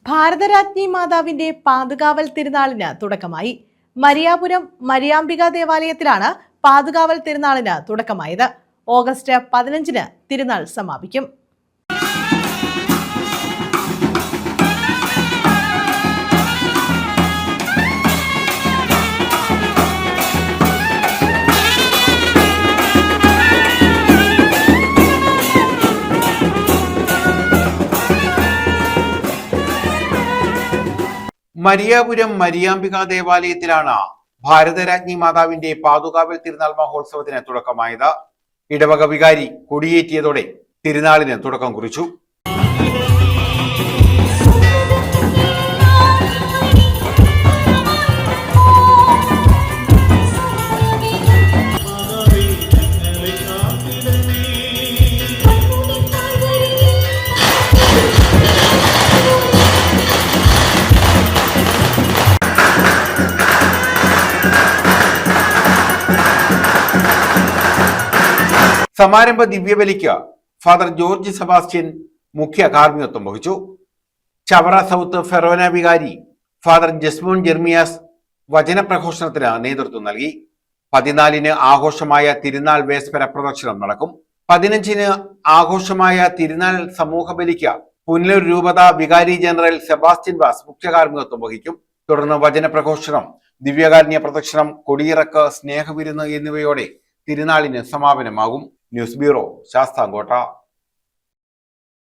ഭാരതരാജ്ഞി മാതാവിന്റെ പാതുകാവൽ തിരുനാളിന് തുടക്കമായി. മരിയാപുരം മരിയാംബിക ദേവാലയത്തിലാണ് പാതുകാവൽ തിരുനാളിന് തുടക്കമായത്. ഓഗസ്റ്റ് 15-ന് തിരുനാൾ സമാപിക്കും. മരിയാപുരം മരിയാംബിക ദേവാലയത്തിലാണ് ഭാരതരാജ്ഞി മാതാവിന്റെ പാതുകാവൽ തിരുനാൾ മഹോത്സവത്തിന് തുടക്കമായത്. ഇടവക വികാരി കൊടിയേറ്റിയതോടെ തിരുനാളിന് തുടക്കം കുറിച്ചു. സമാരംഭ ദിവ്യബലിക്ക് ഫാദർ ജോർജ് സെബാസ്റ്റ്യൻ മുഖ്യ കാർമ്മികത്വം വഹിച്ചു. ചവറ സൗത്ത് ഫെറോന വികാരി ഫാദർ ജസ്മോൻ ജെർമിയാസ് വചനപ്രഘോഷണത്തിന് നേതൃത്വം നൽകി. 14-ന് ആഘോഷമായ തിരുനാൾ വേസ്പര പ്രദക്ഷിണം നടക്കും. 15-ന് ആഘോഷമായ തിരുനാൾ സമൂഹ ബലിക്ക് പുനലൂർ രൂപത വികാരി ജനറൽ സെബാസ്റ്റ്യൻ വാസ് മുഖ്യ കാർമ്മികത്വം വഹിക്കും. തുടർന്ന് വചനപ്രഘോഷണം, ദിവ്യകാരുണ്യ പ്രദക്ഷിണം, കൊടിയിറക്ക്, സ്നേഹവിരുന്ന് എന്നിവയോടെ തിരുനാളിന് സമാപനമാകും. News bureau, Sasthamkotta.